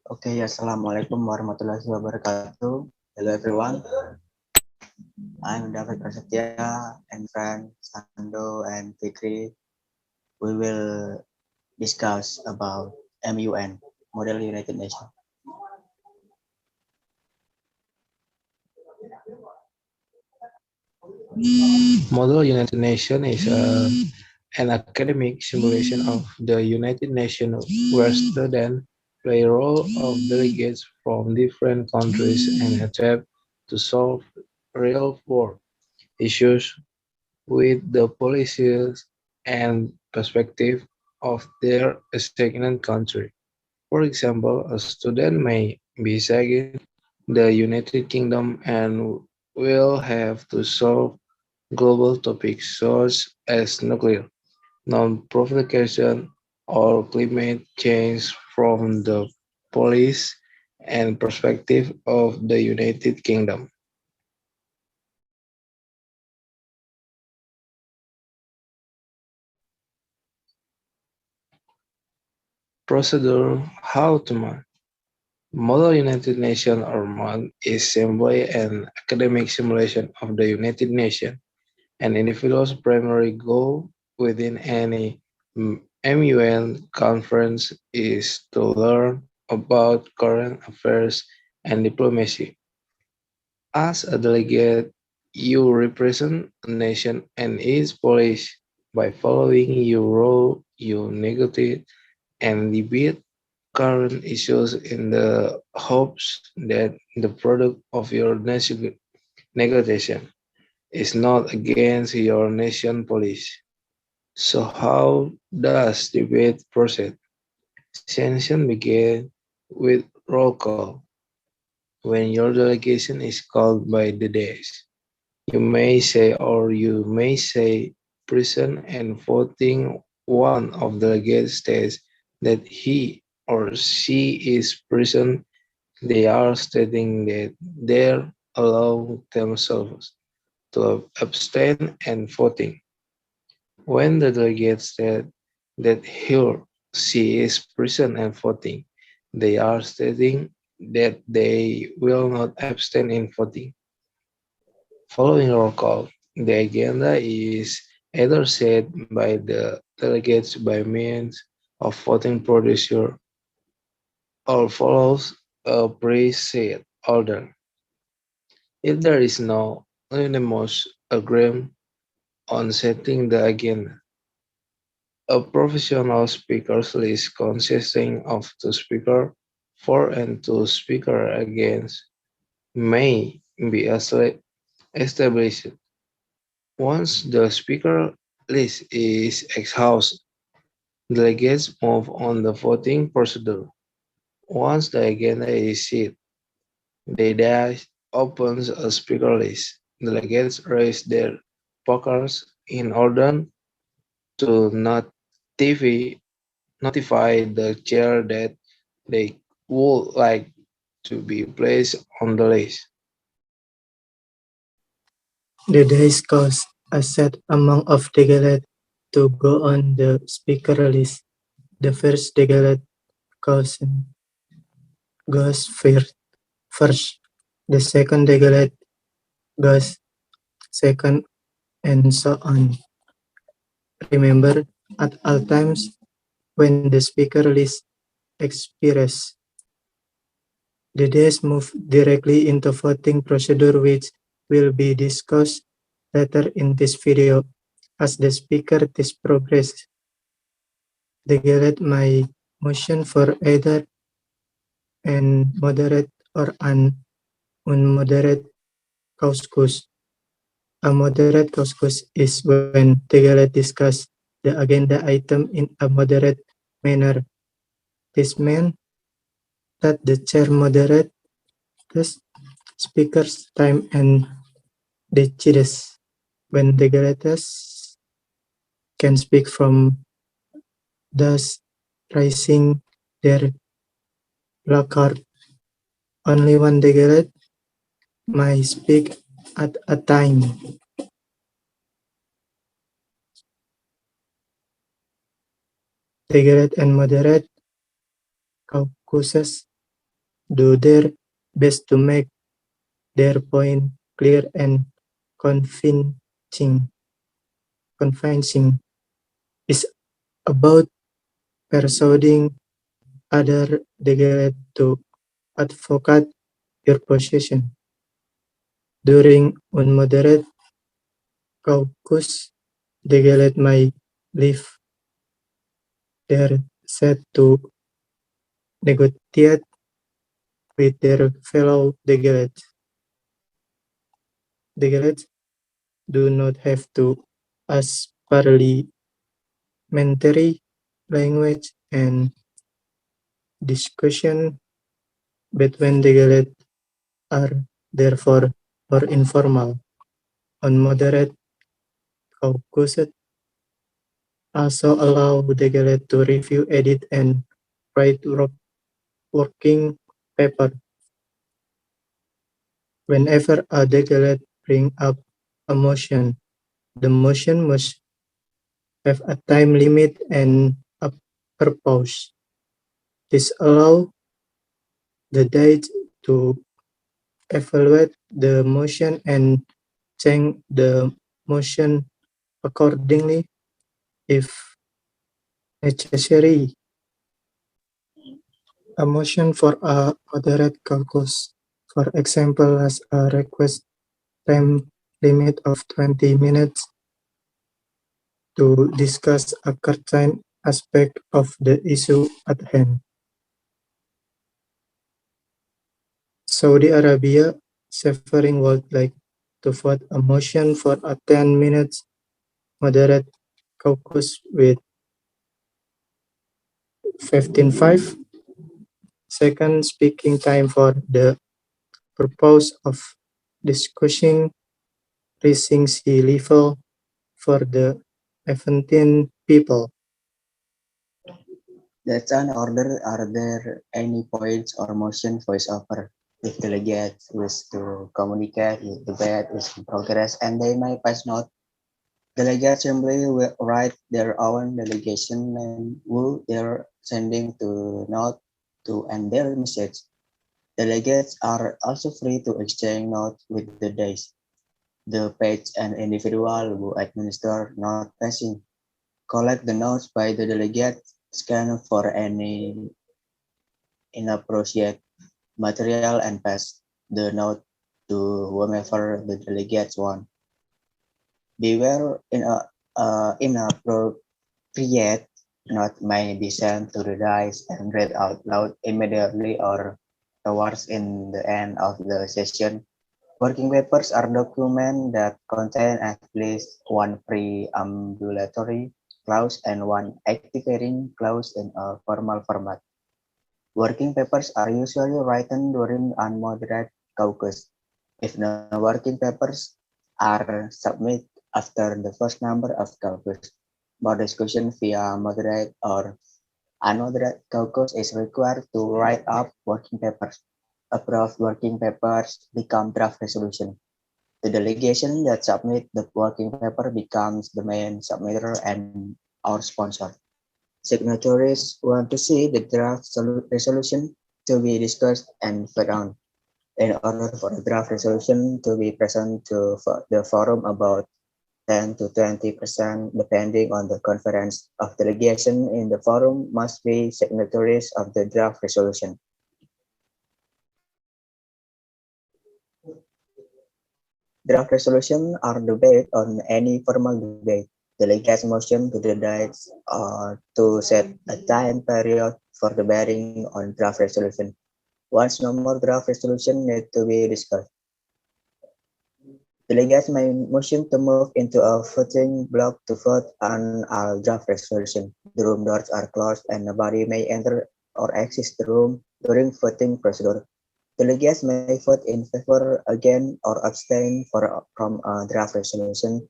Okay, Assalamualaikum warahmatullahi wabarakatuh. Hello everyone, I'm David Prasetya and friend Sando and Fikri. We will discuss about MUN, Model United Nations. Model United Nations is an academic simulation of the United Nations where students play a role of delegates from different countries and attempt to solve real-world issues with the policies and perspective of their assigned country. For example, a student may be assigned the United Kingdom and will have to solve global topics such as nuclear, non-proliferation, or climate change from the policy and perspective of the United Kingdom. Procedure how to MON. Model United Nations or MON is simply an academic simulation of the United Nations. An individual's primary goal within any MUN conference is to learn about current affairs and diplomacy. As a delegate, you represent a nation and its policy. By following your role, you negotiate and debate current issues in the hopes that the product of your negotiation is not against your nation policy. So how does debate proceed? Session begin with roll call. When your delegation is called by the days, you may say present and voting one of the delegates states that he or she is present. They are stating that they allow themselves to abstain and voting. When the delegate said that he or she is present and voting, they are stating that they will not abstain in voting. Following roll call, the agenda is either set by the delegates by means of voting procedure or follows a preset order. If there is no unanimous agreement on setting the agenda, a professional speakers list consisting of two speakers for and two speakers against may be established. Once the speaker list is exhausted, delegates move on the voting procedure. Once the agenda is set, the dash opens a speaker list. Delegates raise their pokers in order to notify the chair that they would like to be placed on the list. The dice cost a set amount of delegates to go on the speaker list. The first delegate goes first. The second delegate goes second, and so on. Remember, at all times when the speaker list expires, the dice move directly into voting procedure which will be discussed later in this video. As the speaker is progress, delegate may motion for either an moderate or an unmoderate caucus. A moderate caucus is when delegate discuss the agenda item in a moderate manner. This means that the chair moderates the speaker's time and decides when delegates can speak from, thus raising their placard. Only one delegate may speak at a time. Delegate and moderate caucuses do their best to make their point clear and convincing. Convincing is about persuading other delegates to advocate your position. During unmoderate caucus, delegates may leave their set to negotiate with their fellow delegates. Delegates do not have to use parliamentary language, and discussion between delegates are therefore more informal. Unmoderate caucuses also allow delegates to review, edit, and write working paper. Whenever a delegate brings up a motion, the motion must have a time limit and a purpose. This allows the date to evaluate the motion and change the motion accordingly if necessary. A motion for a moderate caucus, for example, has a request time limit of 20 minutes to discuss a certain aspect of the issue at hand. Saudi Arabia, suffering would like to vote a motion for a 10 minutes moderate caucus with 15.5 second speaking time for the purpose of discussing raising sea level for the 17 people. That's an order. Are there any points or motion voiceover? If delegates wish to communicate with debate is in progress and they may pass note, delegates simply will write their own delegation and who they're sending to note to end their message. Delegates are also free to exchange notes with the days, the page, and individual who administer note passing. Collect the notes by the delegate, scan for any inappropriate material, and pass the note to whomever the delegates want. Beware inappropriate note may be sent to the dice and read out loud immediately or towards in the end of the session. Working papers are documents that contain at least one preambulatory clause and one activating clause in a formal format. Working papers are usually written during unmoderate caucus. If no working papers are submitted after the first number of caucus, more discussion via moderate or unmoderate caucus is required to write up working papers. Approved working papers become draft resolution. The delegation that submit the working paper becomes the main submitter and our sponsor. Signatories want to see the draft resolution to be discussed and voted on. In order for the draft resolution to be present to the forum, about 10 to 20%, depending on the conference of delegation in the forum, must be signatories of the draft resolution. Draft resolution are debate on any formal debate. Delegates motion to the delegates to set a time period for debating on draft resolution. Once no more draft resolution need to be discussed, delegates may motion to move into a voting block to vote on a draft resolution. The room doors are closed and nobody may enter or exit the room during voting procedure. Delegates may vote in favor, against, or abstain from a draft resolution.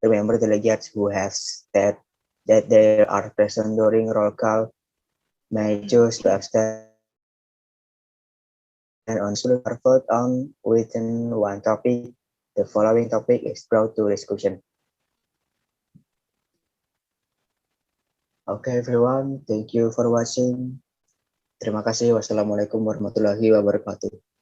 Remember, delegates who have said that they are present during roll call may choose to abstain on resolution vote on within one topic. The following topic is brought to discussion. Okay, everyone, thank you for watching. Terima kasih. Wassalamualaikum warahmatullahi wabarakatuh.